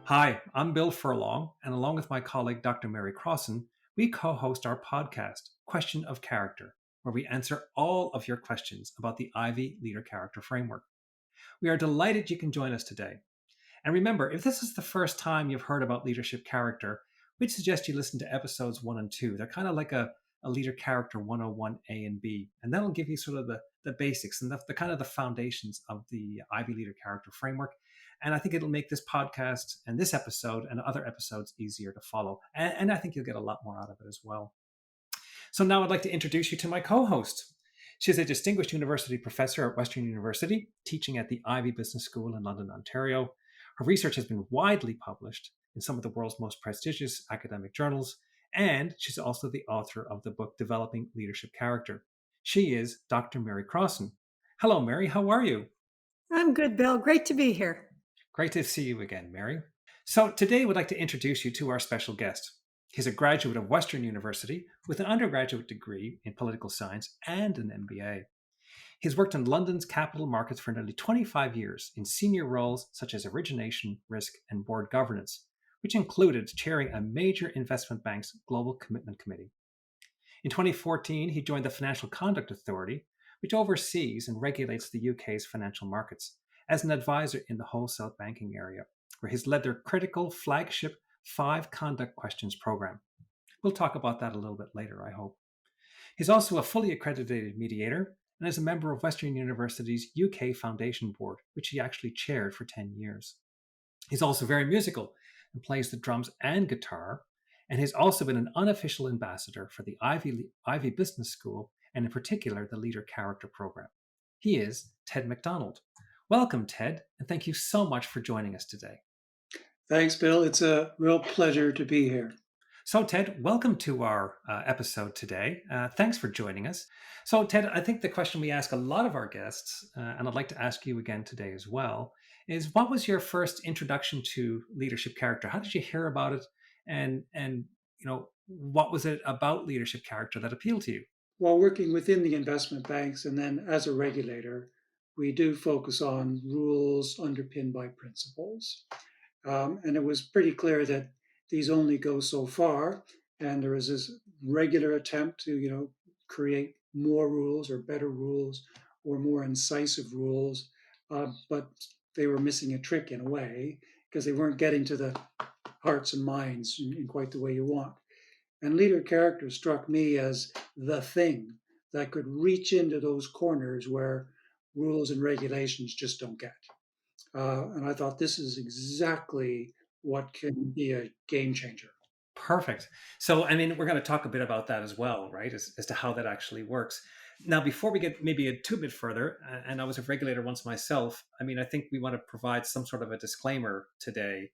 Hi, I'm Bill Furlong, and along with my colleague Dr. Mary Crossan, we co host our podcast, Question of Character, where we answer all of your questions about the Ivey Leader Character Framework. We are delighted you can join us today. And remember, if this is the first time you've heard about leadership character, we'd suggest you listen to episodes 1 and 2. They're kind of like a leader character 101A and B, and that'll give you sort of the basics and the kind of the foundations of the Ivy Leader Character Framework. And I think it'll make this podcast and this episode and other episodes easier to follow. And I think you'll get a lot more out of it as well. So now I'd like to introduce you to my co-host. She's a distinguished university professor at Western University, teaching at the Ivey Business School in London, Ontario. Her research has been widely published in some of the world's most prestigious academic journals, and she's also the author of the book Developing Leadership Character. She is Dr. Mary Crossan. Hello, Mary. How are you? I'm good, Bill. Great to be here. Great to see you again, Mary. So today we'd like to introduce you to our special guest. He's a graduate of Western University with an undergraduate degree in political science and an MBA. He's worked in London's capital markets for nearly 25 years in senior roles such as origination, risk, and board governance, which included chairing a major investment bank's Global Commitment Committee. In 2014, he joined the Financial Conduct Authority, which oversees and regulates the UK's financial markets, as an advisor in the wholesale banking area, where he's led their critical flagship 5 Conduct Questions program. We'll talk about that a little bit later, I hope. He's also a fully accredited mediator and is a member of Western University's UK Foundation Board, which he actually chaired for 10 years. He's also very musical and plays the drums and guitar, and he's also been an unofficial ambassador for the Ivey Business School, and in particular, the Leader Character Program. He is Ted MacDonald. Welcome, Ted, and thank you so much for joining us today. Thanks, Bill. It's a real pleasure to be here. So, Ted, welcome to our episode today. Thanks for joining us. So, Ted, I think the question we ask a lot of our guests, and I'd like to ask you again today as well, is what was your first introduction to leadership character? How did you hear about it? And what was it about leadership character that appealed to you? While working within the investment banks and then as a regulator, we do focus on rules underpinned by principles. And it was pretty clear that these only go so far. And there was this regular attempt to, create more rules or better rules or more incisive rules. But they were missing a trick in a way because they weren't getting to the hearts and minds in quite the way you want. And leader character struck me as the thing that could reach into those corners where rules and regulations just don't get. And I thought this is exactly what can be a game changer. Perfect. So, I mean, we're going to talk a bit about that as well, right? As to how that actually works. Now, before we get maybe a bit further, and I was a regulator once myself, I mean, I think we want to provide some sort of a disclaimer today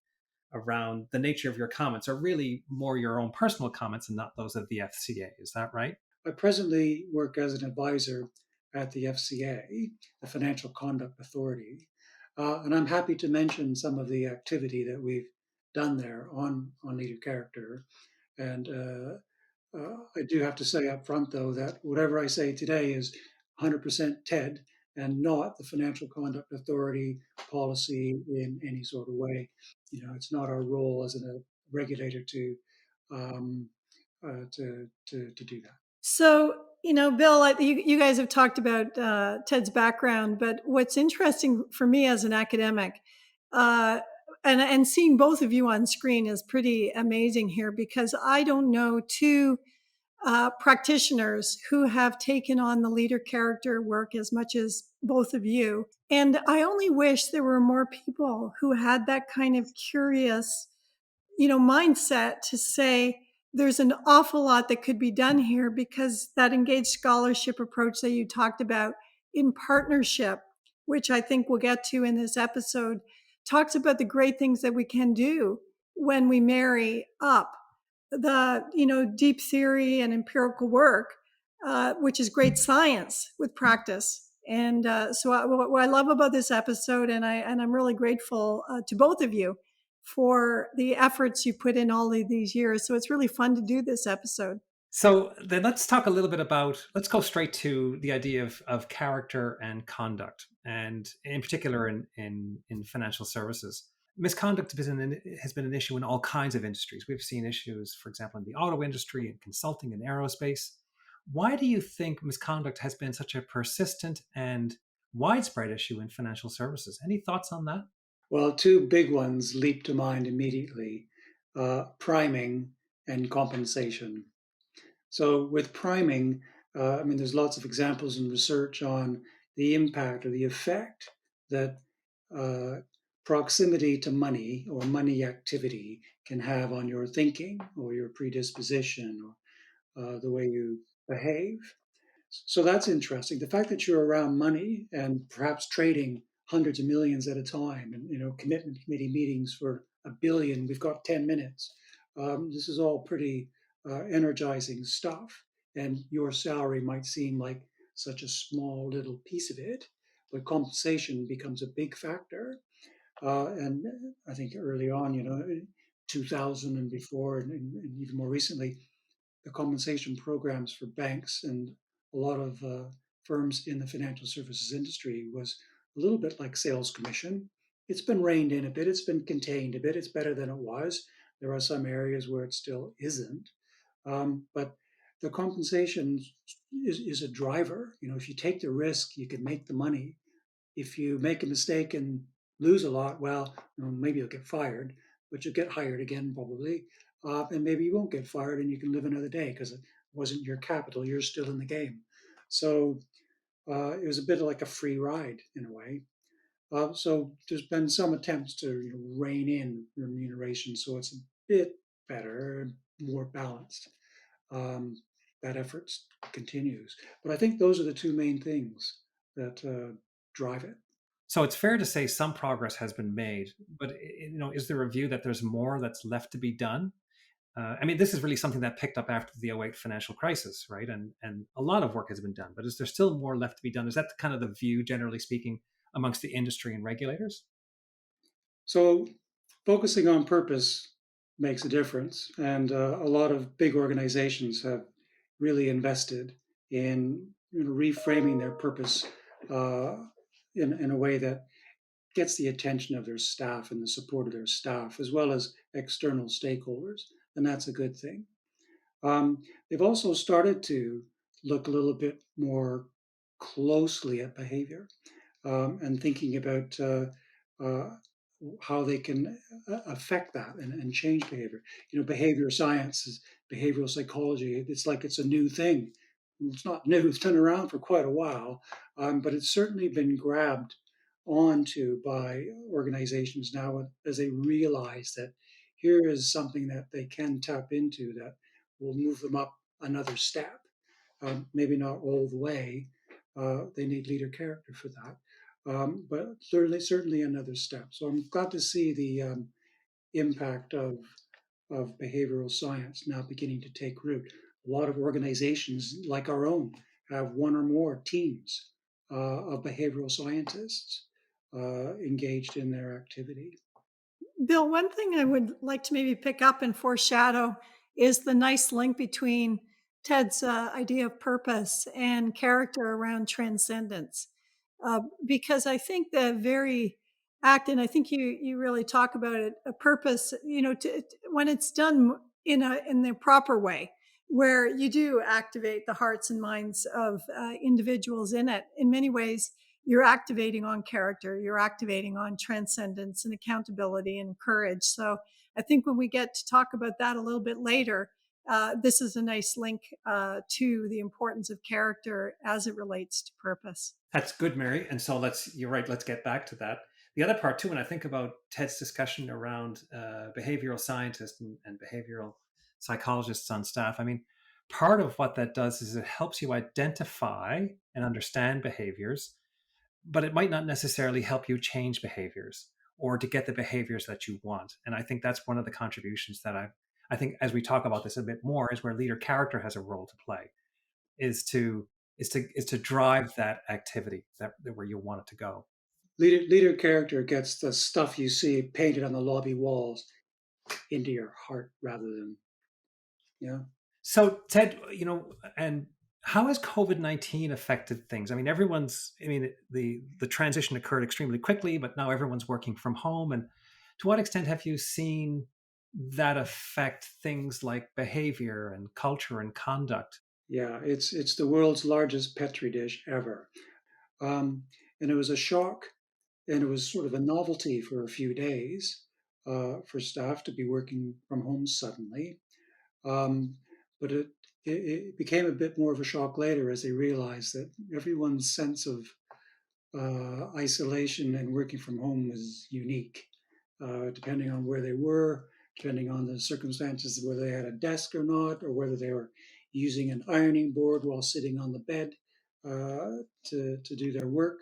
around the nature of your comments, or really more your own personal comments and not those of the FCA. Is that right? I presently work as an advisor at the FCA, the Financial Conduct Authority, and I'm happy to mention some of the activity that we've done there on leader character. And I do have to say up front, though, that whatever I say today is 100% TED and not the Financial Conduct Authority policy in any sort of way. It's not our role as a regulator to do that. So, Bill, you guys have talked about Ted's background, but what's interesting for me as an academic, and seeing both of you on screen is pretty amazing here because I don't know two practitioners who have taken on the leader character work as much as both of you. And I only wish there were more people who had that kind of curious, mindset to say, there's an awful lot that could be done here because that engaged scholarship approach that you talked about in partnership, which I think we'll get to in this episode, talks about the great things that we can do when we marry up the deep theory and empirical work, which is great science with practice. And so what I love about this episode, and I'm really grateful to both of you for the efforts you put in all of these years. So it's really fun to do this episode. So then let's talk a little bit let's go straight to the idea of character and conduct, and in particular in financial services. Misconduct has been an issue in all kinds of industries. We've seen issues, for example, in the auto industry and consulting and aerospace. Why do you think misconduct has been such a persistent and widespread issue in financial services? Any thoughts on that? Well, two big ones leap to mind immediately: priming and compensation. So, with priming, there's lots of examples in research on the impact or the effect that uh, proximity to money or money activity can have on your thinking or your predisposition or the way you behave. So that's interesting. The fact that you're around money and perhaps trading hundreds of millions at a time, and commitment committee meetings for a billion. We've got 10 minutes. This is all pretty energizing stuff, and your salary might seem like such a small little piece of it, but compensation becomes a big factor. And I think early on, 2000 and before, and even more recently, the compensation programs for banks and a lot of firms in the financial services industry was a little bit like sales commission. It's been reined in a bit, it's been contained a bit, it's better than it was. There are some areas where it still isn't. But the compensation is a driver. If you take the risk, you can make the money. If you make a mistake and lose a lot, well, maybe you'll get fired, but you'll get hired again probably. And maybe you won't get fired and you can live another day because it wasn't your capital. You're still in the game. So it was a bit like a free ride in a way. So there's been some attempts to rein in remuneration so it's a bit better, more balanced. Um, that effort continues. But I think those are the two main things that drive it. So it's fair to say some progress has been made, but is there a view that there's more that's left to be done? This is really something that picked up after the '08 financial crisis, right? And a lot of work has been done, but is there still more left to be done? Is that kind of the view, generally speaking, amongst the industry and regulators? So focusing on purpose makes a difference, and a lot of big organizations have really invested in reframing their purpose uh, in a way that gets the attention of their staff and the support of their staff, as well as external stakeholders, and that's a good thing. They've also started to look a little bit more closely at behavior and thinking about uh, how they can affect that and change behavior. Behavior science is behavioral psychology. It's like it's a new thing. It's not new. It's been around for quite a while, but it's certainly been grabbed onto by organizations now as they realize that here is something that they can tap into that will move them up another step. Maybe not all the way. They need leader character for that, but certainly another step. So I'm glad to see the impact of behavioral science now beginning to take root. A lot of organizations like our own have one or more teams of behavioral scientists engaged in their activity. Bill, one thing I would like to maybe pick up and foreshadow is the nice link between Ted's idea of purpose and character around transcendence. Because I think the very act, and I think you really talk about it, a purpose, when it's done in the proper way, where you do activate the hearts and minds of individuals in it. In many ways, you're activating on character, you're activating on transcendence and accountability and courage. So I think when we get to talk about that a little bit later, this is a nice link to the importance of character as it relates to purpose. That's good, Mary. And so you're right, let's get back to that. The other part too, when I think about Ted's discussion around behavioral scientists and behavioral psychologists on staff, part of what that does is it helps you identify and understand behaviors, but it might not necessarily help you change behaviors or to get the behaviors that you want. And I think that's one of the contributions that I think as we talk about this a bit more is where leader character has a role to play, is to drive that activity that where you want it to go. Leader character gets the stuff you see painted on the lobby walls into your heart rather than, yeah. So Ted, and how has COVID-19 affected things? The transition occurred extremely quickly, but now everyone's working from home. And To what extent have you seen that affect things like behavior and culture and conduct? Yeah, it's the world's largest petri dish ever, and it was a shock, and it was sort of a novelty for a few days for staff to be working from home suddenly. Um, but it became a bit more of a shock later as they realized that everyone's sense of isolation and working from home was unique, depending on where they were, depending on the circumstances, whether they had a desk or not, or whether they were using an ironing board while sitting on the bed to do their work.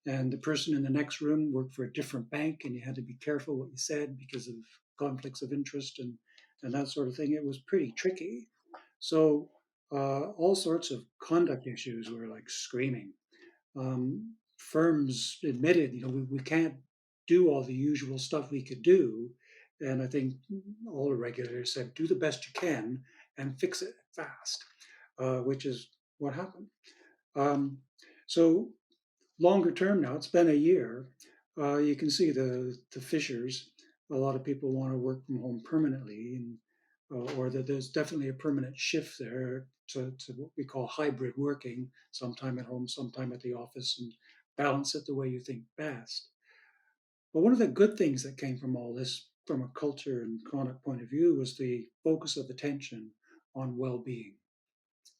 And the person in the next room worked for a different bank, and you had to be careful what you said because of conflicts of interest and that sort of thing. It was pretty tricky. So all sorts of conduct issues were like screaming. Firms admitted, we can't do all the usual stuff we could do. And I think all the regulators said, do the best you can and fix it fast, which is what happened. Um, so longer term now, it's been a year. You can see the fissures. A lot of people want to work from home permanently, and or that there's definitely a permanent shift there to what we call hybrid working, sometime at home, sometime at the office, and balance it the way you think best. But one of the good things that came from all this, from a culture and conduct point of view, was the focus of attention on well-being,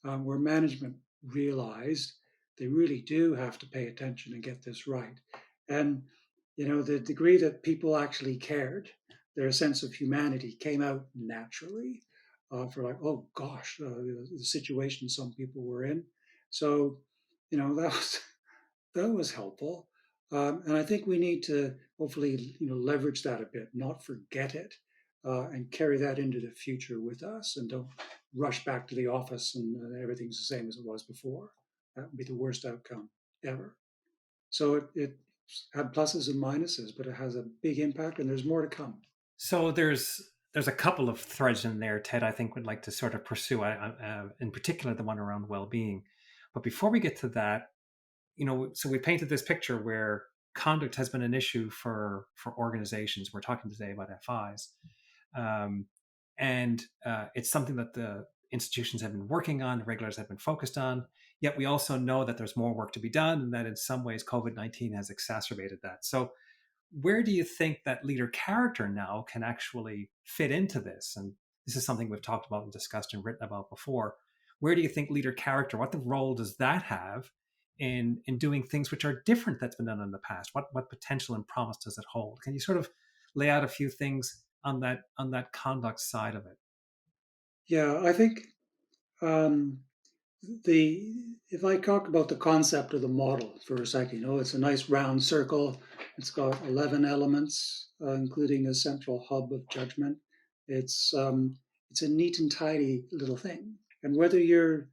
where management realized they really do have to pay attention and get this right. And the degree that people actually cared, their sense of humanity came out naturally for like, oh gosh, the situation some people were in. So, that was that was helpful. And I think we need to hopefully, leverage that a bit, not forget it, and carry that into the future with us, and don't rush back to the office and everything's the same as it was before. That would be the worst outcome ever. So it had pluses and minuses, but it has a big impact, and there's more to come. So there's a couple of threads in there, Ted. I think would like to sort of pursue, in particular the one around well-being. But before we get to that, so we painted this picture where conduct has been an issue for organizations. We're talking today about FIs, um, and it's something that the institutions have been working on, the regulators have been focused on. Yet we also know that there's more work to be done, and that in some ways COVID-19 has exacerbated that. So where do you think that leader character now can actually fit into this? And this is something we've talked about and discussed and written about before. Where do you think leader character, what the role does that have in doing things which are different that's been done in the past? What potential and promise does it hold? Can you sort of lay out a few things on that conduct side of it? Yeah, I think um, the if I talk about the concept of the model for a second, it's a nice round circle. It's got 11 elements, including a central hub of judgment. It's um, it's a neat and tidy little thing. And whether you're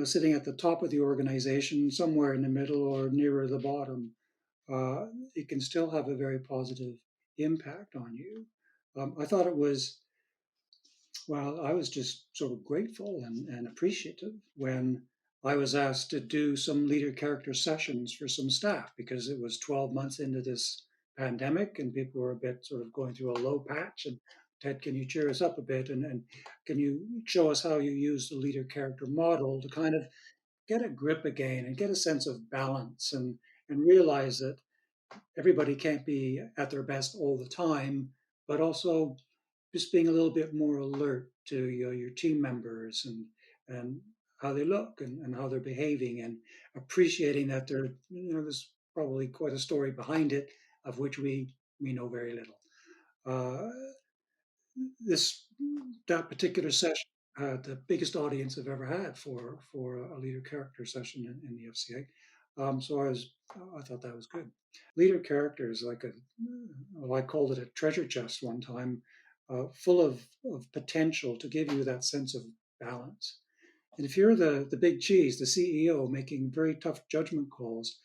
sitting at the top of the organization, somewhere in the middle, or nearer the bottom, uh, it can still have a very positive impact on you. I thought it was Well, I was just sort of grateful and appreciative when I was asked to do some leader character sessions for some staff, because it was 12 months into this pandemic and people were a bit sort of going through a low patch. And Ted, can you cheer us up a bit? And can you show us how you use the leader character model to kind of get a grip again and get a sense of balance, and realize that everybody can't be at their best all the time, but also just being a little bit more alert to your team members and how they look and how they're behaving, and appreciating that there's probably quite a story behind it of which we know very little. Uh, this that particular session had the biggest audience I've ever had for a leader character session in the FCA. So I thought that was good. Leader character is like well, I called it a treasure chest one time, full of potential to give you that sense of balance. And if you're the big cheese, the CEO making very tough judgment calls,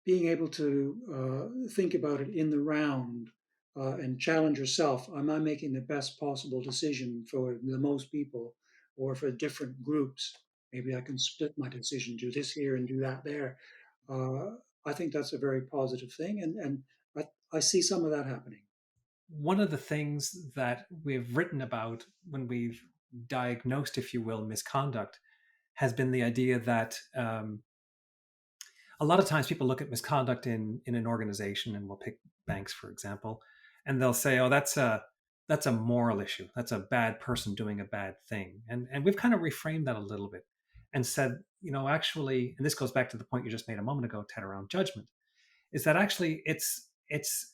being able to think about it in the round, and challenge yourself. Am I making the best possible decision for the most people or for different groups? Maybe I can split my decision, do this here and do that there. I think that's a very positive thing. And I see some of that happening. One of the things that we've written about when we've diagnosed, if you will, misconduct has been the idea that a lot of times people look at misconduct in an organization, and we'll pick banks for example, and they'll say, "Oh, that's a moral issue. That's a bad person doing a bad thing." And we've kind of reframed that a little bit and said, actually, and this goes back to the point you just made a moment ago, Ted, around judgment, is that actually it's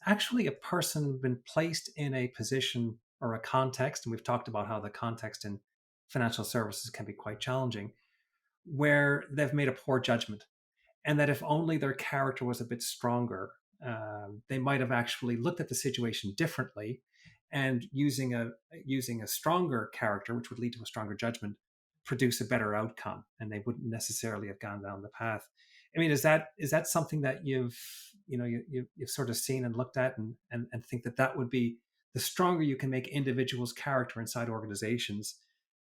actually a person been placed in a position or a context, and we've talked about how the context in financial services can be quite challenging, where they've made a poor judgment, and that if only their character was a bit stronger, they might have actually looked at the situation differently, and using a stronger character, which would lead to a stronger judgment, produce a better outcome, and they wouldn't necessarily have gone down the path. I mean, is that something that you've sort of seen and looked at, and think that that would be the stronger you can make individuals' character inside organizations,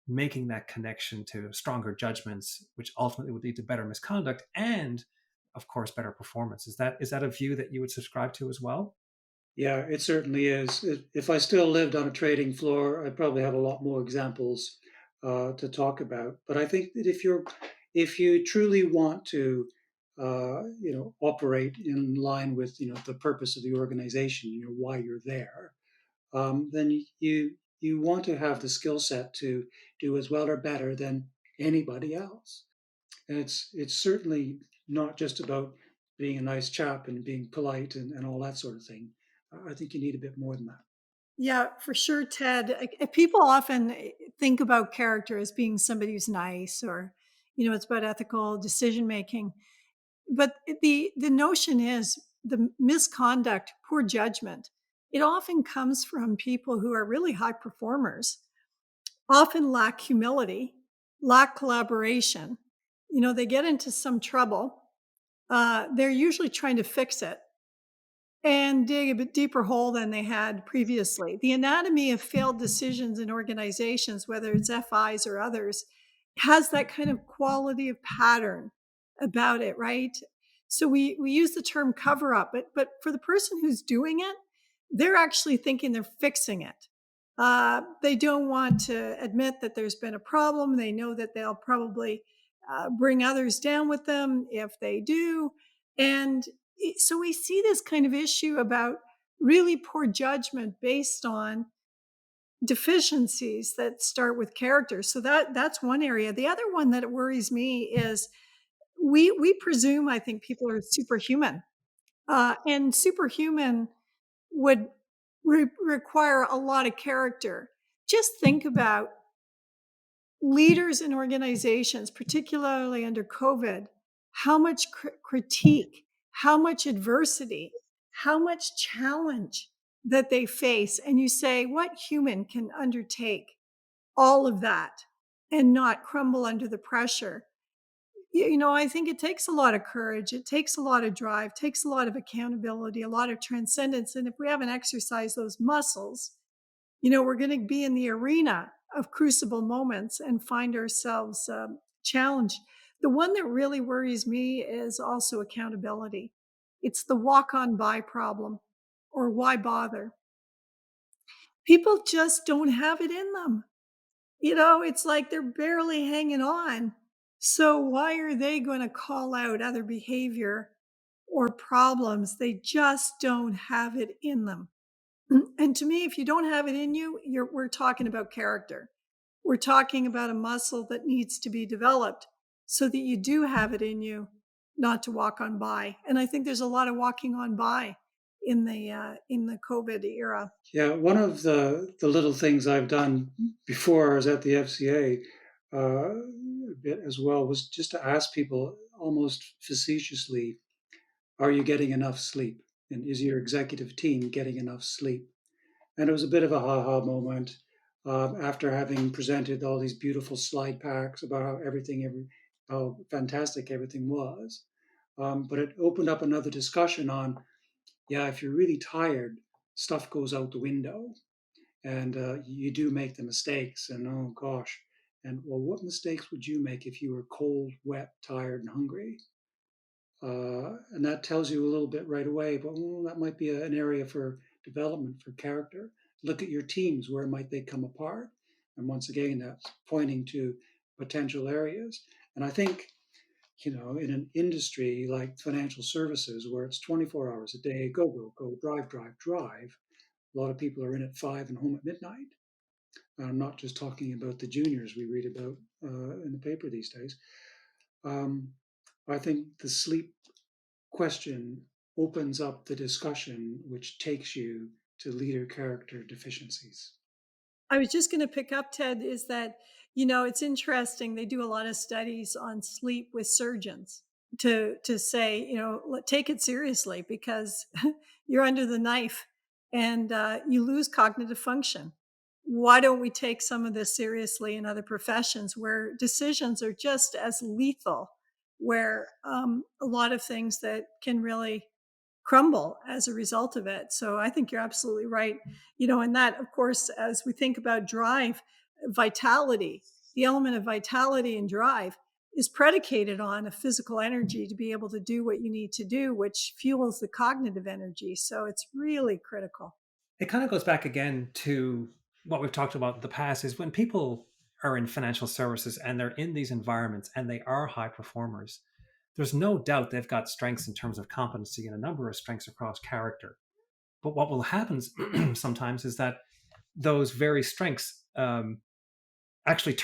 making that connection to stronger judgments, which ultimately would lead to better misconduct and, of course, better performance. Is that a view that you would subscribe to as well? Yeah, it certainly is. If I still lived on a trading floor, I'd probably have a lot more examples to talk about. But I think that if you truly want to, operate in line with the purpose of the organization, why you're there, then you want to have the skill set to do as well or better than anybody else. And it's certainly not just about being a nice chap and being polite and all that sort of thing. I think you need a bit more than that. Yeah, for sure, Ted. People often think about character as being somebody who's nice, or it's about ethical decision making. But the notion is the misconduct, poor judgment. It often comes from people who are really high performers, often lack humility, lack collaboration. They get into some trouble. They're usually trying to fix it and dig a bit deeper hole than they had previously. The anatomy of failed decisions in organizations, whether it's FIs or others, has that kind of quality of pattern about it, right? So we use the term cover up, but for the person who's doing it, they're actually thinking they're fixing it. They don't want to admit that there's been a problem. They know that they'll probably bring others down with them if they do. And so we see this kind of issue about really poor judgment based on deficiencies that start with character. So that's one area. The other one that worries me is we presume, I think, people are superhuman, and superhuman would require a lot of character. Just think about leaders in organizations, particularly under COVID, how much critique, how much adversity, how much challenge that they face. And you say, what human can undertake all of that and not crumble under the pressure? I think it takes a lot of courage. It takes a lot of drive, takes a lot of accountability, a lot of transcendence. And if we haven't exercised those muscles, we're going to be in the arena of crucible moments and find ourselves challenged. The one that really worries me is also accountability. It's the walk on by problem, or why bother? People just don't have it in them. It's like they're barely hanging on. So why are they going to call out other behavior or problems? They just don't have it in them. And to me, if you don't have it in you, we're talking about character. We're talking about a muscle that needs to be developed so that you do have it in you, not to walk on by. And I think there's a lot of walking on by in the COVID era. Yeah, one of the little things I've done before I was at the FCA a bit as well was just to ask people almost facetiously, "Are you getting enough sleep? And is your executive team getting enough sleep?" And it was a bit of a ha-ha moment after having presented all these beautiful slide packs about how fantastic everything was. But it opened up another discussion on, yeah, if you're really tired, stuff goes out the window, and you do make the mistakes. And oh gosh, and well, what mistakes would you make if you were cold, wet, tired, and hungry? And that tells you a little bit right away, but that might be an area for development for character. Look at your teams, where might they come apart? And once again, that's pointing to potential areas. And I think, in an industry like financial services where it's 24 hours a day, go, go, go, drive, drive, drive, a lot of people are in at 5 and home at midnight. I'm not just talking about the juniors we read about in the paper these days. Um, I think the sleep question opens up the discussion, which takes you to leader character deficiencies. I was just going to pick up, Ted, is that, it's interesting. They do a lot of studies on sleep with surgeons to say, take it seriously because you're under the knife and you lose cognitive function. Why don't we take some of this seriously in other professions where decisions are just as lethal, where a lot of things that can really crumble as a result of it. So I think you're absolutely right. And that, of course, as we think about drive, vitality, the element of vitality and drive is predicated on a physical energy to be able to do what you need to do, which fuels the cognitive energy. So it's really critical. It kind of goes back again to what we've talked about in the past is when people are in financial services and they're in these environments and they are high performers, there's no doubt they've got strengths in terms of competency and a number of strengths across character. But what will happen sometimes is that those very strengths actually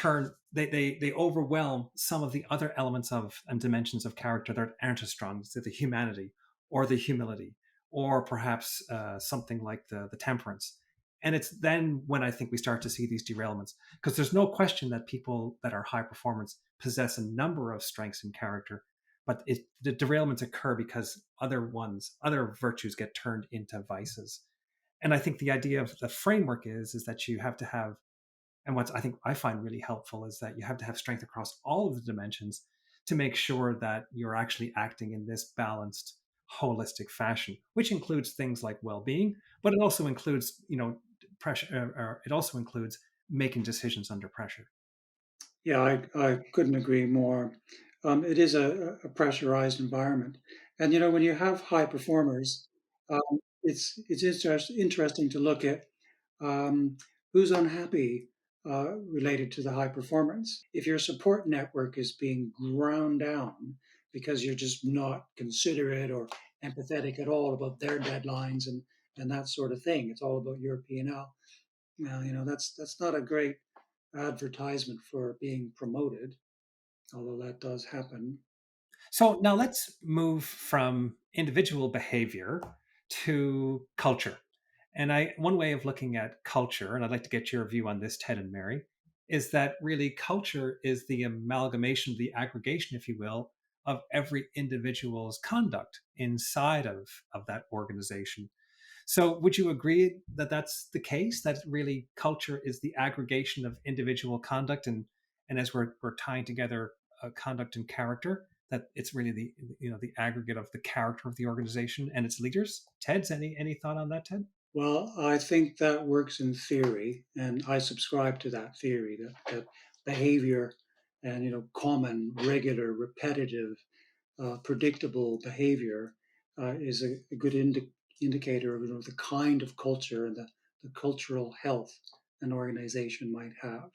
they overwhelm some of the other elements of and dimensions of character that aren't as strong, so the humanity or the humility or perhaps something like the temperance. And it's then when I think we start to see these derailments, because there's no question that people that are high performance possess a number of strengths in character, but the derailments occur because other virtues get turned into vices. And I think the idea of the framework is that you have to have, and what I think I find really helpful is that you have to have strength across all of the dimensions to make sure that you're actually acting in this balanced, holistic fashion, which includes things like well-being, but it also includes, pressure. It also includes making decisions under pressure. Yeah, I couldn't agree more. It is a pressurized environment. And, when you have high performers, it's interesting to look at um, who's unhappy related to the high performance. If your support network is being ground down because you're just not considerate or empathetic at all about their deadlines and that sort of thing, it's all about your P&L. Well, that's not a great advertisement for being promoted, although that does happen. So now let's move from individual behavior to culture. And one way of looking at culture, and I'd like to get your view on this, Ted and Mary, is that really culture is the amalgamation, the aggregation, if you will, of every individual's conduct inside of that organization. So would you agree that that's the case, that really culture is the aggregation of individual conduct, and as we're tying together conduct and character, that it's really the aggregate of the character of the organization and its leaders? Ted's any thought on that, Ted? Well, I think that works in theory, and I subscribe to that theory that behavior and common, regular, repetitive, predictable behavior is a good indicator of the kind of culture and the cultural health an organization might have.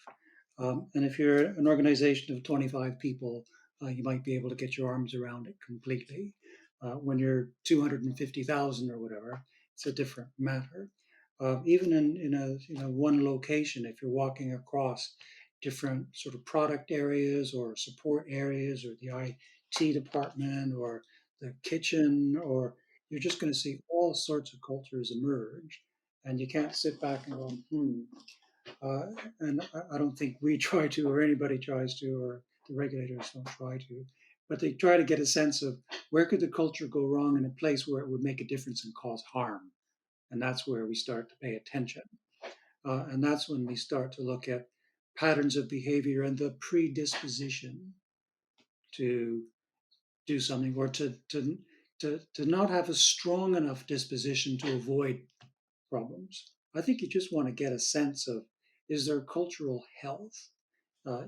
And if you're an organization of 25 people, you might be able to get your arms around it completely. When you're 250,000 or whatever, it's a different matter. Even in a one location, if you're walking across different sort of product areas or support areas or the IT department or the kitchen, or you're just going to see all sorts of cultures emerge, and you can't sit back and go, uh, and I don't think we try to, or anybody tries to, or the regulators don't try to, but they try to get a sense of where could the culture go wrong in a place where it would make a difference and cause harm. And that's where we start to pay attention. And that's when we start to look at patterns of behavior and the predisposition to do something, or to not have a strong enough disposition to avoid problems. I think you just want to get a sense of, is there cultural health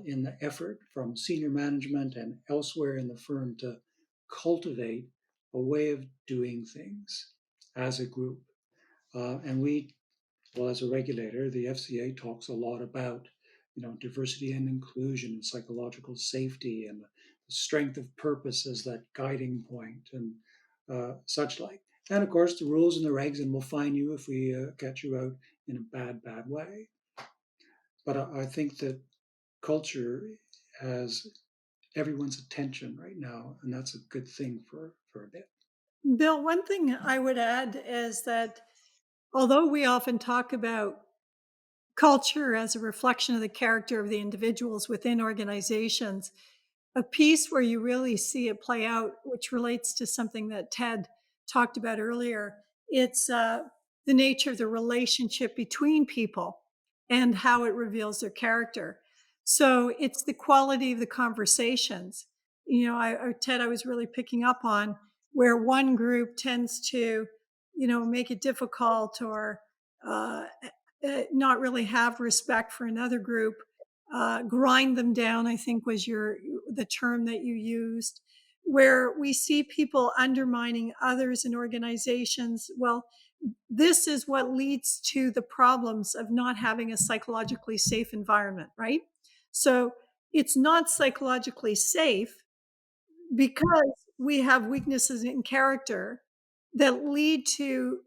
in the effort from senior management and elsewhere in the firm to cultivate a way of doing things as a group. And we, well, as a regulator, the FCA talks a lot about, diversity and inclusion and psychological safety and the strength of purpose as that guiding point and such like. And of course, the rules and the regs, and we'll fine you if we catch you out in a bad way. But I think that culture has everyone's attention right now, and that's a good thing for a bit. Bill, one thing I would add is that although we often talk about culture as a reflection of the character of the individuals within organizations, a piece where you really see it play out, which relates to something that Ted talked about earlier, it's the nature of the relationship between people and how it reveals their character. So it's the quality of the conversations. Ted, I was really picking up on where one group tends to, make it difficult or not really have respect for another group. Grind them down, I think was the term that you used, where we see people undermining others in organizations. Well, this is what leads to the problems of not having a psychologically safe environment, right? So it's not psychologically safe because we have weaknesses in character that lead to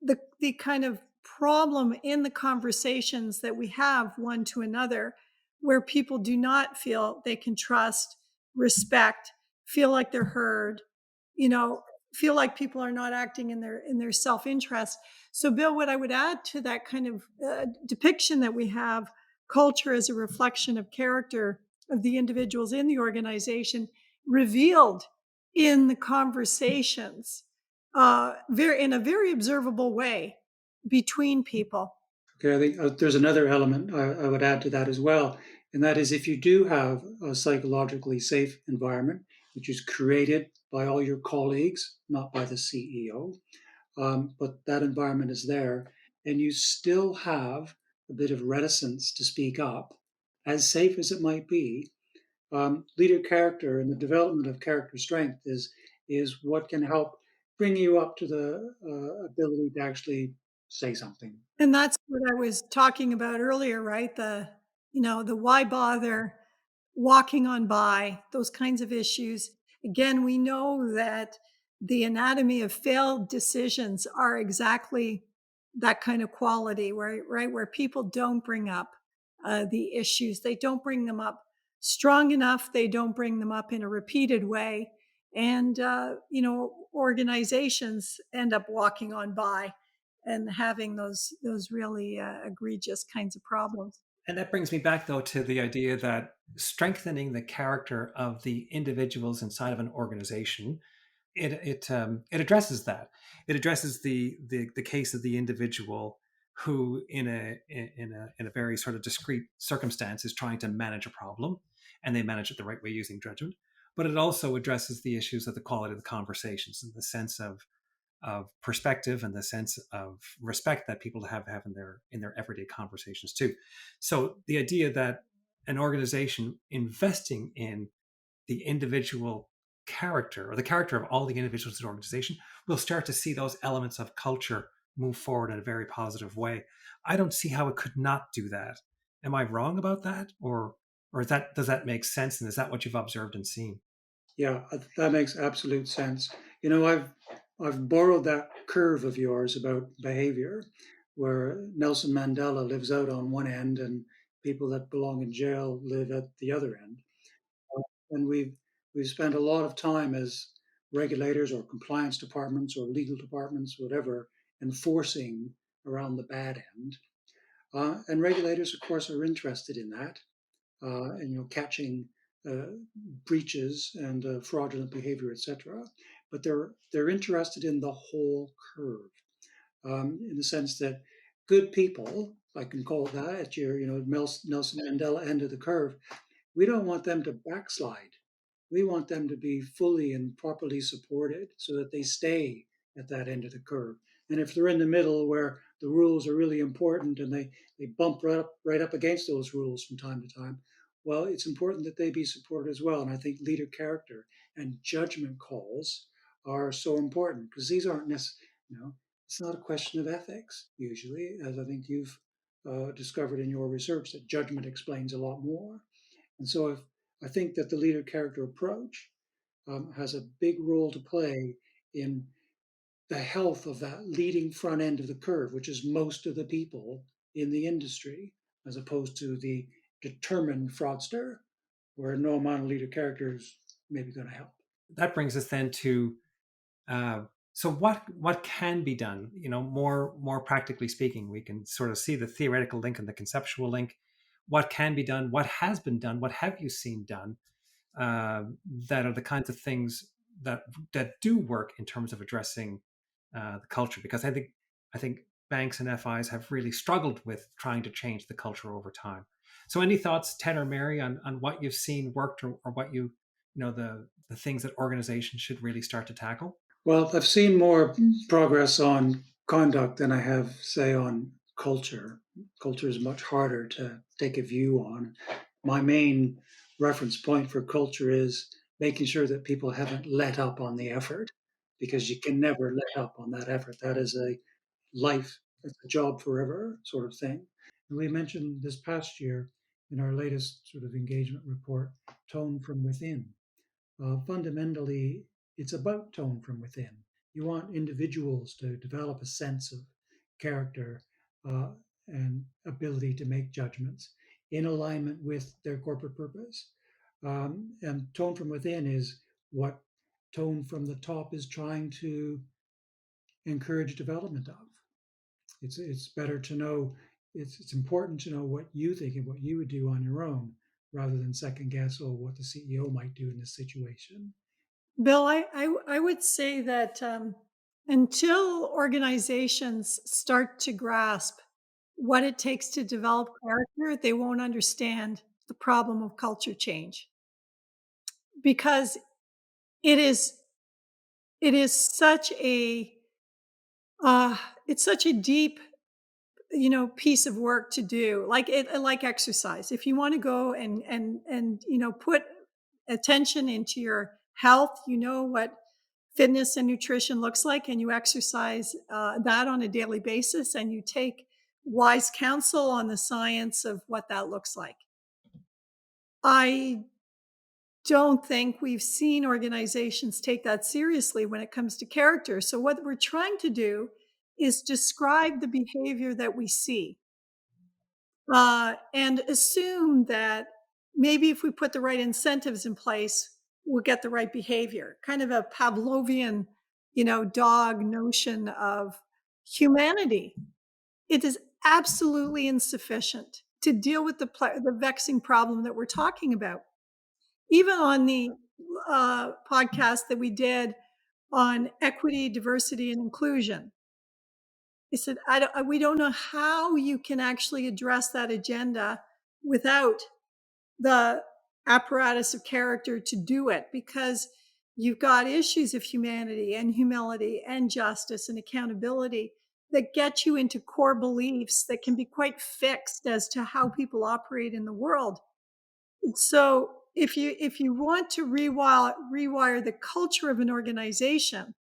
the kind of problem in the conversations that we have one to another, where people do not feel they can trust, respect, feel like they're heard, you know, feel like people are not acting in their self-interest. So, Bill, what I would add to that kind of depiction that we have culture as a reflection of character of the individuals in the organization revealed in the conversations in a very observable way between people. Okay, I think there's another element I would add to that as well, and that is if you do have a psychologically safe environment, which is created by all your colleagues, not by the CEO, but that environment is there, and you still have a bit of reticence to speak up, as safe as it might be, leader character and the development of character strength is what can help bring you up to the ability to actually say something. And that's what I was talking about earlier, right? The why bother, walking on by, those kinds of issues. Again, we know that the anatomy of failed decisions are exactly that kind of quality, where people don't bring up the issues. They don't bring them up strong enough. They don't bring them up in a repeated way. And, organizations end up walking on by and having those really egregious kinds of problems. And that brings me back, though, to the idea that strengthening the character of the individuals inside of an organization, it addresses that. It addresses the case of the individual who, in a very sort of discrete circumstance, is trying to manage a problem, and they manage it the right way using judgment. But it also addresses the issues of the quality of the conversations and the sense of perspective and the sense of respect that people have in their everyday conversations too. So the idea that an organization investing in the individual character or the character of all the individuals in the organization will start to see those elements of culture move forward in a very positive way. I don't see how it could not do that. Am I wrong about that, or does that make sense? And is that what you've observed and seen? Yeah, that makes absolute sense. I've borrowed that curve of yours about behavior, where Nelson Mandela lives out on one end and people that belong in jail live at the other end. And we've spent a lot of time as regulators or compliance departments or legal departments, whatever, enforcing around the bad end. And regulators, of course, are interested in that, and catching uh, breaches and fraudulent behavior, etc. But they're interested in the whole curve, in the sense that good people, if I can call it that, at your Nelson Mandela end of the curve, we don't want them to backslide. We want them to be fully and properly supported so that they stay at that end of the curve. And if they're in the middle where the rules are really important and they bump right up against those rules from time to time, well, it's important that they be supported as well. And I think leader character and judgment calls are so important, because these aren't necessarily, it's not a question of ethics usually, as I think you've discovered in your research, that judgment explains a lot more. And so I think that the leader character approach has a big role to play in the health of that leading front end of the curve, which is most of the people in the industry, as opposed to the determined fraudster, where no amount of leader character is maybe going to help. That brings us then to so what can be done? More practically speaking, we can sort of see the theoretical link and the conceptual link. What can be done? What has been done? What have you seen done? That are the kinds of things that do work in terms of addressing the culture. Because I think banks and FIs have really struggled with trying to change the culture over time. So, any thoughts, Ted or Mary, on what you've seen worked, or what the things that organizations should really start to tackle? Well, I've seen more progress on conduct than I have, say, on culture. Culture is much harder to take a view on. My main reference point for culture is making sure that people haven't let up on the effort, because you can never let up on that effort. That is a life, it's a job forever sort of thing. And we mentioned this past year in our latest sort of engagement report, tone from within. Fundamentally, it's about tone from within. You want individuals to develop a sense of character uh, and ability to make judgments in alignment with their corporate purpose. And tone from within is what tone from the top is trying to encourage development of. It's better to know. It's important to know what you think and what you would do on your own, rather than second guess, oh, what the CEO might do in this situation. Bill, I would say that until organizations start to grasp what it takes to develop character, they won't understand the problem of culture change, because it is it is such a uh, it's such a deep, piece of work to do, like exercise. If you want to go and put attention into your health, you know what fitness and nutrition looks like, and you exercise that on a daily basis, and you take wise counsel on the science of what that looks like. I don't think we've seen organizations take that seriously when it comes to character. So what we're trying to do is describe the behavior that we see, and assume that maybe if we put the right incentives in place, we'll get the right behavior. Kind of a Pavlovian, dog notion of humanity. It is absolutely insufficient to deal with the vexing problem that we're talking about. Even on the podcast that we did on equity, diversity, and inclusion, he said, we don't know how you can actually address that agenda without the apparatus of character to do it, because you've got issues of humanity and humility and justice and accountability that get you into core beliefs that can be quite fixed as to how people operate in the world. And so if you want to rewire the culture of an organization,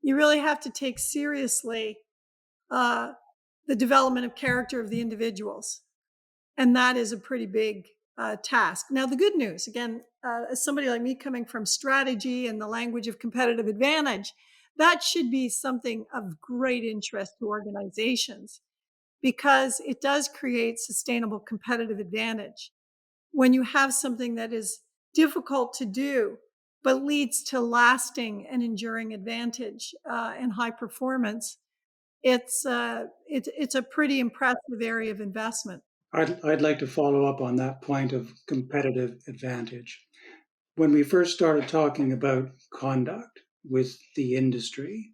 you really have to take seriously uh, the development of character of the individuals. And that is a pretty big task. Now, the good news, again, as somebody like me coming from strategy and the language of competitive advantage, that should be something of great interest to organizations, because it does create sustainable competitive advantage. When you have something that is difficult to do, but leads to lasting and enduring advantage and high performance, it's a pretty impressive area of investment. I'd like to follow up on that point of competitive advantage. When we first started talking about conduct with the industry,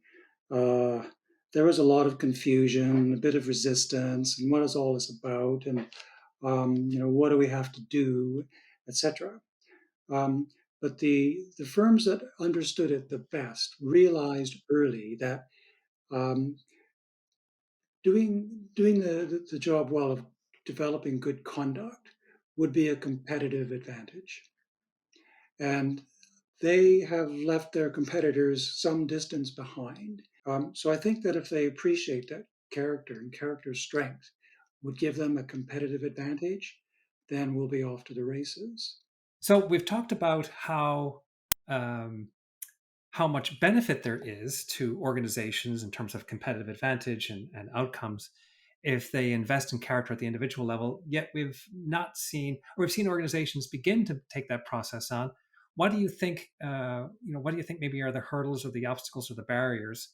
uh, there was a lot of confusion, a bit of resistance, and what is all this about, and what do we have to do, etc. Um, but the firms that understood it the best realized early that um, doing the job well of developing good conduct would be a competitive advantage. And they have left their competitors some distance behind. So I think that if they appreciate that character and character strength would give them a competitive advantage, then we'll be off to the races. So we've talked about um, how much benefit there is to organizations in terms of competitive advantage and outcomes if they invest in character at the individual level. Yet we've not seen, or we've seen organizations begin to take that process on. What do you think? What do you think maybe are the hurdles or the obstacles or the barriers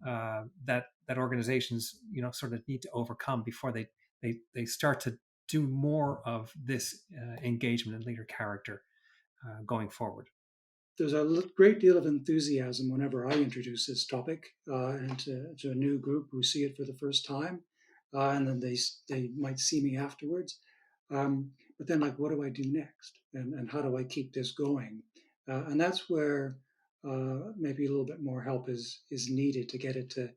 that organizations sort of need to overcome before they start to do more of this engagement and leader character going forward? There's a great deal of enthusiasm whenever I introduce this topic to a new group who see it for the first time, and then they might see me afterwards. But then, like, what do I do next, and how do I keep this going? And that's where maybe a little bit more help is needed to get it to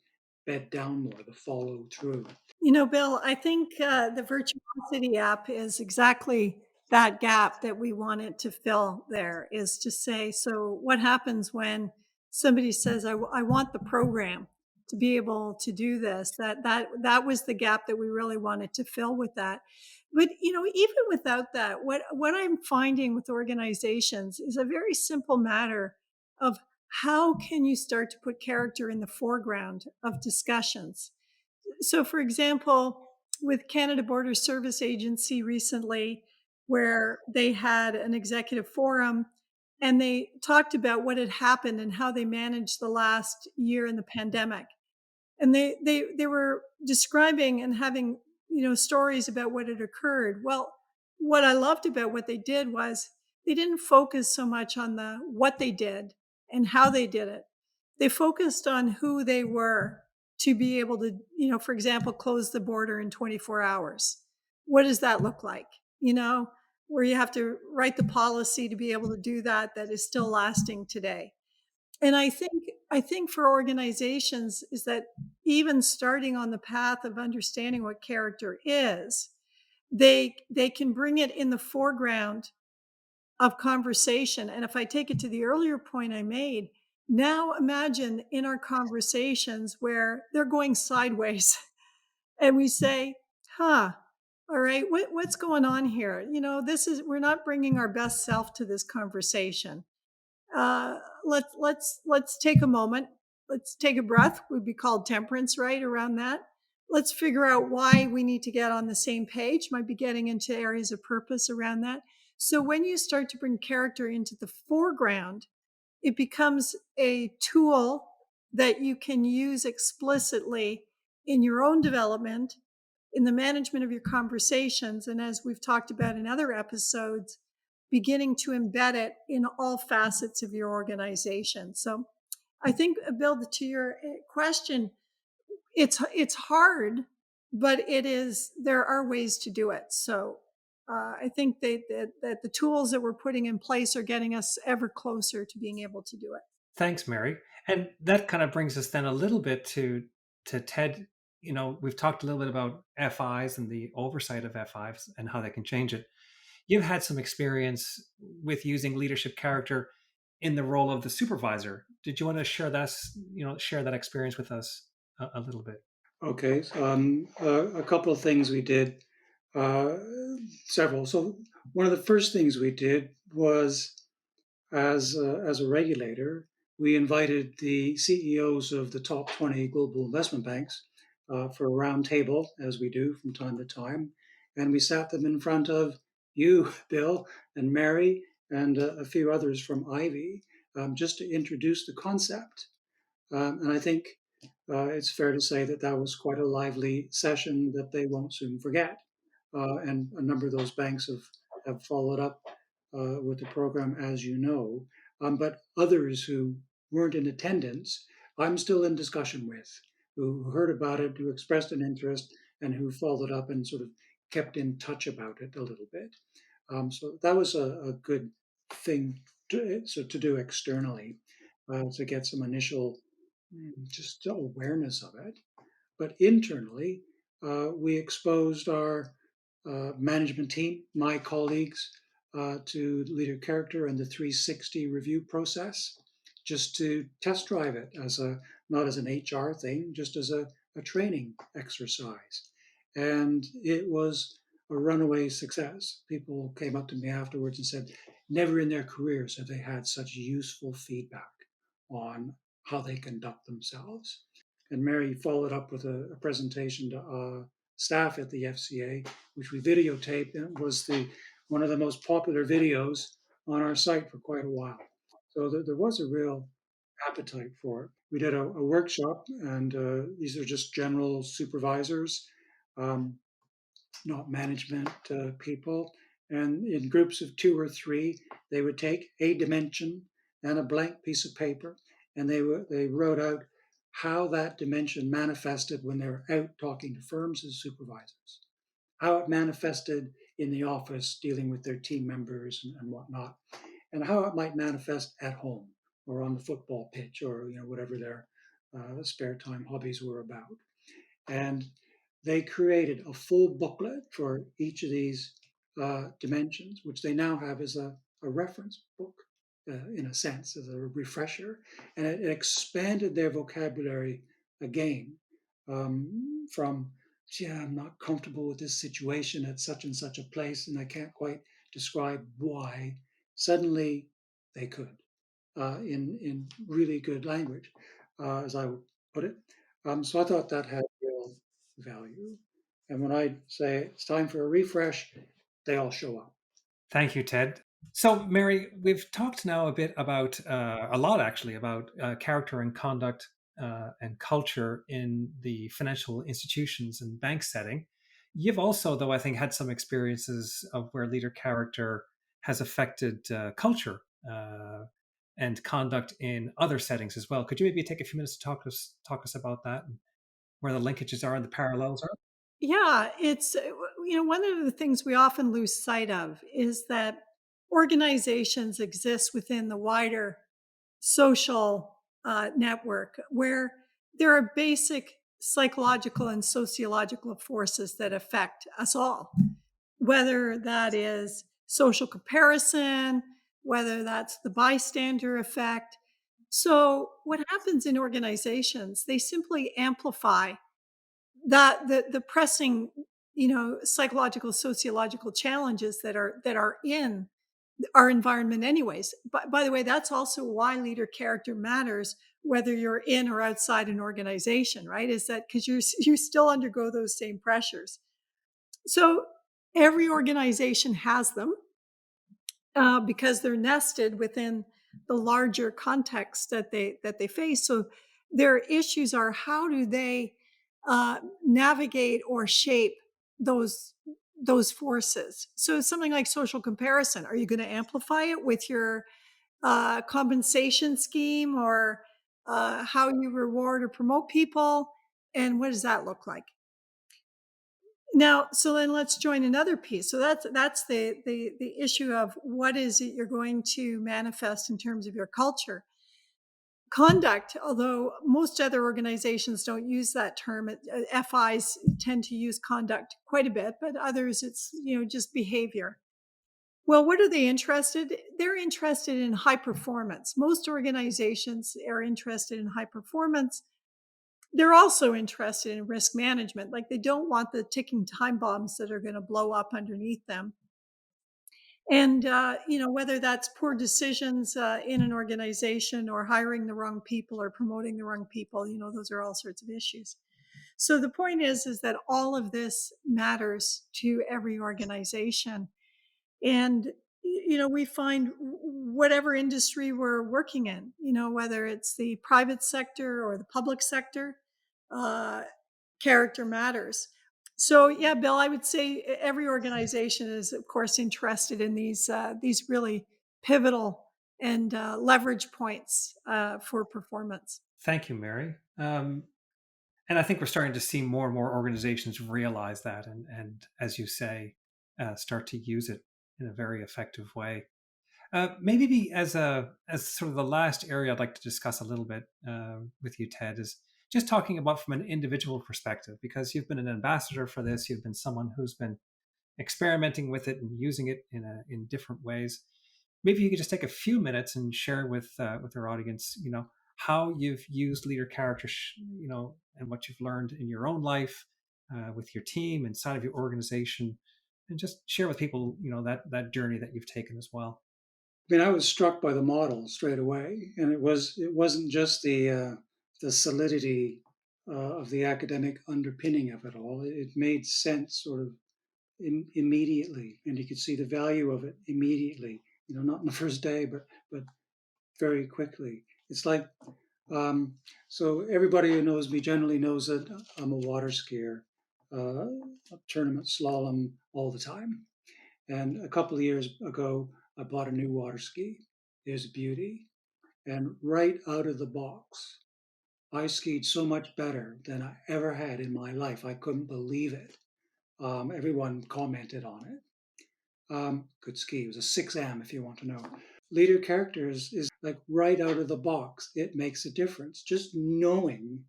bed down more, the follow through. Bill, I think the Virtuosity app is exactly that gap that we wanted to fill there, is to say, so what happens when somebody says, I want the program to be able to do this? That was the gap that we really wanted to fill with that. But, even without that, what I'm finding with organizations is a very simple matter of how can you start to put character in the foreground of discussions. So, for example, with Canada Border Service Agency recently, where they had an executive forum and they talked about what had happened and how they managed the last year in the pandemic. And they were describing and having, stories about what had occurred. Well, what I loved about what they did was they didn't focus so much on the what they did and how they did it. They focused on who they were to be able to, for example, close the border in 24 hours. What does that look like? Where you have to write the policy to be able to do that is still lasting today. And I think for organizations is that even starting on the path of understanding what character is, they can bring it in the foreground of conversation. And if I take it to the earlier point I made, now imagine in our conversations where they're going sideways and we say, huh, all right, what's going on here? We're not bringing our best self to this conversation. Let's take a moment. Let's take a breath. Would be called temperance, right? Around that. Let's figure out why we need to get on the same page. Might be getting into areas of purpose around that. So when you start to bring character into the foreground, it becomes a tool that you can use explicitly in your own development, in the management of your conversations, and as we've talked about in other episodes, beginning to embed it in all facets of your organization. So I think, Bill, to your question, it's hard, but there are ways to do it. So I think that the tools that we're putting in place are getting us ever closer to being able to do it. Thanks, Mary. And that kind of brings us then a little bit to Ted. We've talked a little bit about FIs and the oversight of FIs and how they can change it. You've had some experience with using leadership character in the role of the supervisor. Did you want to share that experience with us a little bit? Okay, so, a couple of things we did, uh, several. So one of the first things we did was, as a regulator, we invited the CEOs of the top 20 global investment banks for a round table, as we do from time to time, and we sat them in front of you, Bill, and Mary, and a few others from Ivey, just to introduce the concept. And I think it's fair to say that that was quite a lively session that they won't soon forget. And a number of those banks have followed up with the program, as you know. But others who weren't in attendance, I'm still in discussion with, who heard about it, who expressed an interest, and who followed up and sort of kept in touch about it a little bit. So that was a good thing to do externally, to get some initial just awareness of it. But internally, we exposed our management team, my colleagues, to leader character and the 360 review process, just to test drive it as a not as an HR thing, just as a training exercise. And it was a runaway success. People came up to me afterwards and said, never in their careers have they had such useful feedback on how they conduct themselves. And Mary followed up with a presentation to staff at the FCA, which we videotaped, and it was one of the most popular videos on our site for quite a while. So there was a real appetite for it. We did a workshop, and these are just general supervisors, um, not management people. And in groups of 2 or 3, they would take a dimension and a blank piece of paper, and they wrote out how that dimension manifested when they were out talking to firms as supervisors, how it manifested in the office dealing with their team members and whatnot, and how it might manifest at home or on the football pitch or whatever their spare time hobbies were about. And they created a full booklet for each of these dimensions, which they now have as a reference book, in a sense, as a refresher. And it expanded their vocabulary again, from, yeah, I'm not comfortable with this situation at such and such a place, and I can't quite describe why. Suddenly they could, in really good language, as I would put it. So I thought that had real value. And when I say it's time for a refresh, they all show up. Thank you, Ted. So, Mary, we've talked now a bit about, a lot actually, about character and conduct and culture in the financial institutions and bank setting. You've also, though, I think, had some experiences of where leader character has affected culture and conduct in other settings as well. Could you maybe take a few minutes to talk us about that and where the linkages are and the parallels are? Yeah, it's one of the things we often lose sight of is that organizations exist within the wider social network where there are basic psychological and sociological forces that affect us all, whether that is social comparison, whether that's the bystander effect. So, what happens in organizations, they simply amplify that the pressing psychological sociological challenges that are in our environment anyways. But by the way, that's also why leader character matters, whether you're in or outside an organization, right? Is that because you still undergo those same pressures. So every organization has them, because they're nested within the larger context that they face. So their issues are, how do they navigate or shape those those forces? So something like social comparison, are you going to amplify it with your compensation scheme, or how you reward or promote people, and what does that look like? Now, so then let's join another piece. So that's the issue of what is it you're going to manifest in terms of your culture. Conduct, although most other organizations don't use that term, FIs tend to use conduct quite a bit, but others it's just behavior. Well, what are they interested? They're interested in high performance. Most organizations are interested in high performance. They're also interested in risk management. Like, they don't want the ticking time bombs that are going to blow up underneath them. And, whether that's poor decisions in an organization, or hiring the wrong people, or promoting the wrong people, those are all sorts of issues. So the point is that all of this matters to every organization. And, we find whatever industry we're working in, whether it's the private sector or the public sector, uh, character matters. So, yeah, Bill, I would say every organization is, of course, interested in these really pivotal and leverage points for performance. Thank you, Mary. And I think we're starting to see more and more organizations realize that, and as you say, start to use it in a very effective way. Maybe as sort of the last area I'd like to discuss a little bit with you, Ted, is just talking about from an individual perspective, because you've been an ambassador for this. You've been someone who's been experimenting with it and using it in different ways. Maybe you could just take a few minutes and share with our audience, how you've used leader character, and what you've learned in your own life, with your team, inside of your organization, and just share with people, that journey that you've taken as well. I mean, I was struck by the model straight away, and it wasn't just the solidity of the academic underpinning of it all. It made sense sort of immediately, and you could see the value of it immediately. Not in the first day, but very quickly. It's like so everybody who knows me generally knows that I'm a water skier, a tournament slalom all the time. And a couple of years ago, I bought a new water ski. There's a beauty. And right out of the box, I skied so much better than I ever had in my life. I couldn't believe it. Everyone commented on it. Good ski. It was a 6M if you want to know. Leader characters is like right out of the box. It makes a difference. Just knowing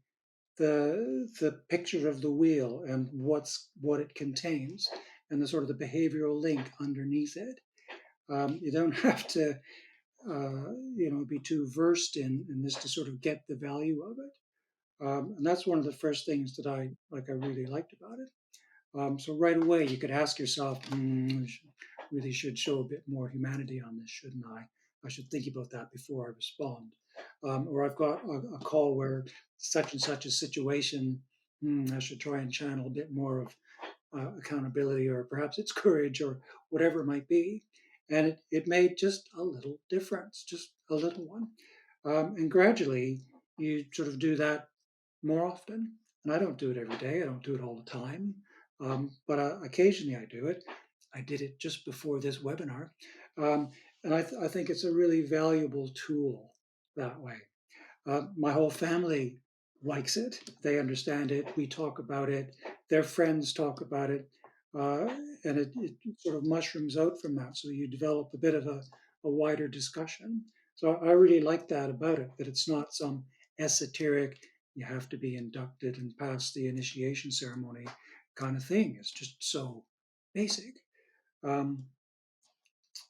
the picture of the wheel and what it contains and the sort of the behavioral link underneath it. You don't have to be too versed in this to sort of get the value of it. And that's one of the first things that I really liked about it. So right away, you could ask yourself, really should show a bit more humanity on this, shouldn't I? I should think about that before I respond. Or I've got a call where such and such a situation, I should try and channel a bit more of accountability, or perhaps it's courage, or whatever it might be. And it made just a little difference, just a little one. And gradually, you sort of do that more often. And I don't do it every day. I don't do it all the time. But occasionally I do it. I did it just before this webinar. And I think it's a really valuable tool that way. My whole family likes it. They understand it. We talk about it. Their friends talk about it. And it sort of mushrooms out from that. So you develop a bit of a wider discussion. So I really like that about it, that it's not some esoteric, you have to be inducted and pass the initiation ceremony kind of thing. It's just so basic, um,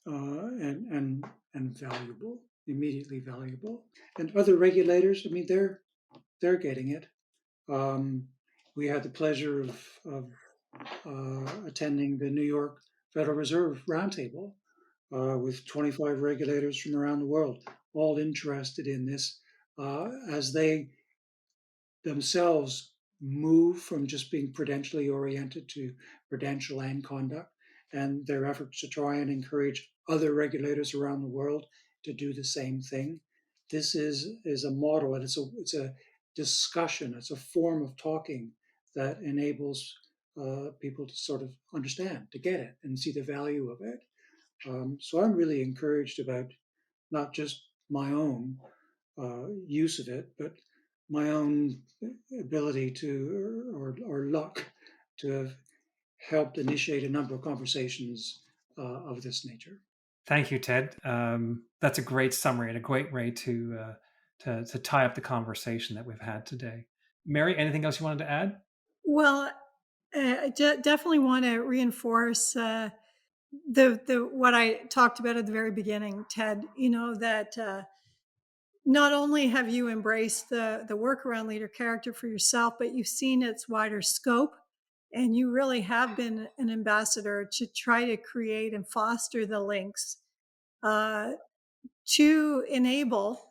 and valuable, immediately valuable. And other regulators, I mean, they're getting it. We had the pleasure of attending the New York Federal Reserve Roundtable with 25 regulators from around the world, all interested in this as they themselves move from just being prudentially oriented to prudential and conduct, and their efforts to try and encourage other regulators around the world to do the same thing. This is a model, and it's a discussion. It's a form of talking that enables people to sort of understand, to get it, and see the value of it. So I'm really encouraged about not just my own use of it, but my own ability to, or luck, to have helped initiate a number of conversations of this nature. Thank you, Ted. That's a great summary and a great way to tie up the conversation that we've had today. Mary, anything else you wanted to add? Well, I definitely want to reinforce the what I talked about at the very beginning, Ted. That not only have you embraced the work around leader character for yourself, but you've seen its wider scope, and you really have been an ambassador to try to create and foster the links uh, to enable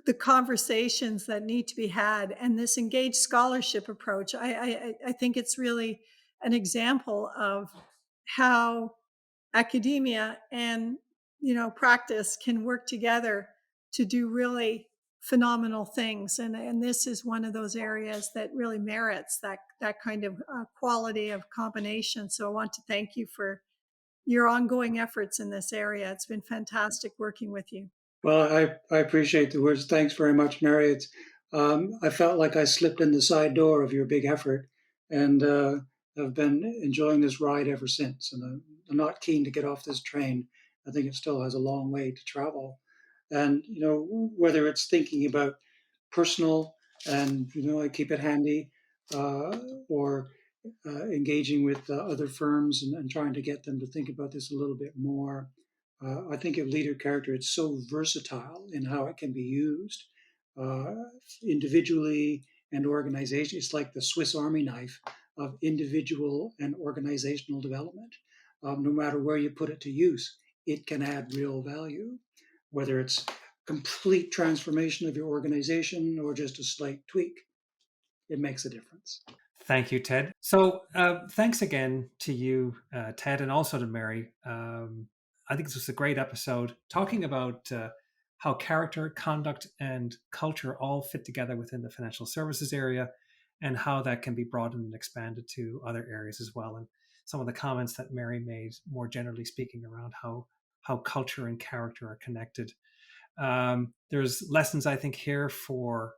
the conversations that need to be had. And this engaged scholarship approach, I think it's really an example of how academia and practice can work together to do really phenomenal things. And this is one of those areas that really merits that kind of quality of combination. So I want to thank you for your ongoing efforts in this area. It's been fantastic working with you. Well, I appreciate the words. Thanks very much, Mary. I felt like I slipped in the side door of your big effort, and I've been enjoying this ride ever since. And I'm not keen to get off this train. I think it still has a long way to travel. And, whether it's thinking about personal and, I keep it handy, or engaging with other firms and trying to get them to think about this a little bit more. I think of leader character, it's so versatile in how it can be used uh, individually and organization. It's like the Swiss Army knife of individual and organizational development. No matter where you put it to use, it can add real value, whether it's complete transformation of your organization or just a slight tweak. It makes a difference. Thank you, Ted. So thanks again to you, Ted, and also to Mary. I think this was a great episode talking about how character, conduct, and culture all fit together within the financial services area and how that can be broadened and expanded to other areas as well. And some of the comments that Mary made, more generally speaking, around how culture and character are connected. There's lessons, I think, here for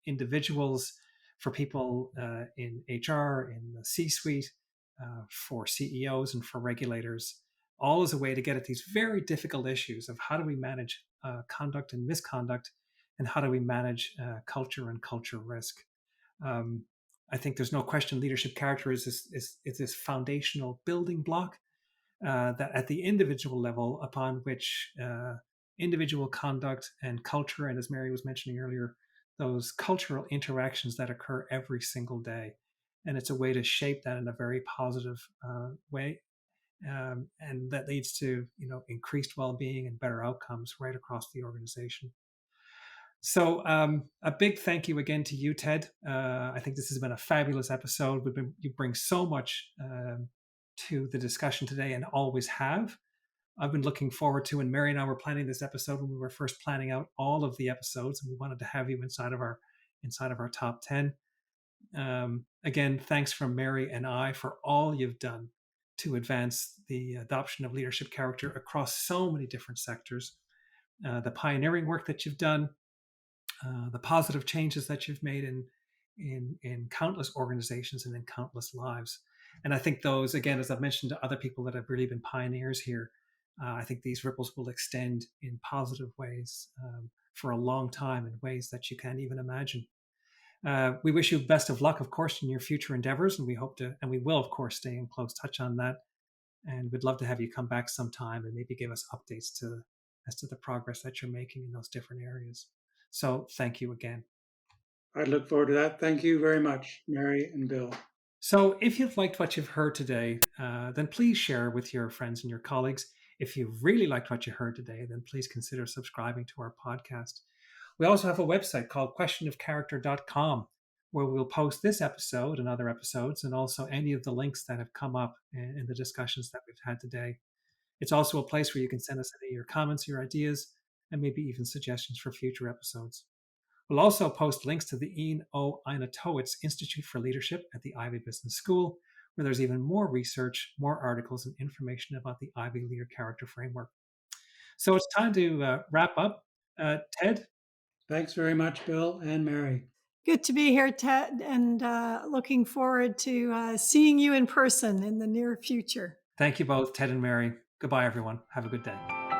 individuals, for people in HR, in the C-suite, for CEOs, and for regulators, all as a way to get at these very difficult issues of how do we manage conduct and misconduct, and how do we manage culture and culture risk. I think there's no question leadership character is this foundational building block that at the individual level upon which individual conduct and culture, and as Mary was mentioning earlier, those cultural interactions that occur every single day. And it's a way to shape that in a very positive way. And that leads to increased well-being and better outcomes right across the organization. So a big thank you again to you, Ted. I think this has been a fabulous episode. You bring so much to the discussion today and always have. I've been looking forward to, and Mary and I were planning this episode when we were first planning out all of the episodes, and we wanted to have you inside of our top 10. Again, thanks from Mary and I for all you've done to advance the adoption of leadership character across so many different sectors. The pioneering work that you've done, the positive changes that you've made in countless organizations and in countless lives. And I think those, again, as I've mentioned to other people that have really been pioneers here, I think these ripples will extend in positive ways for a long time in ways that you can't even imagine. We wish you best of luck, of course, in your future endeavors, and we will, of course, stay in close touch on that. And we'd love to have you come back sometime and maybe give us updates as to the progress that you're making in those different areas. So thank you again. I look forward to that. Thank you very much, Mary and Bill. So if you've liked what you've heard today, then please share with your friends and your colleagues. If you've really liked what you heard today, then please consider subscribing to our podcast. We also have a website called questionofcharacter.com, where we'll post this episode and other episodes, and also any of the links that have come up in the discussions that we've had today. It's also a place where you can send us any of your comments, your ideas, and maybe even suggestions for future episodes. We'll also post links to the Ian O. Inatowicz Institute for Leadership at the Ivey Business School, where there's even more research, more articles, and information about the Ivey Leader Character Framework. So it's time to wrap up. Ted? Thanks very much, Bill and Mary. Good to be here, Ted, and looking forward to seeing you in person in the near future. Thank you both, Ted and Mary. Goodbye, everyone. Have a good day.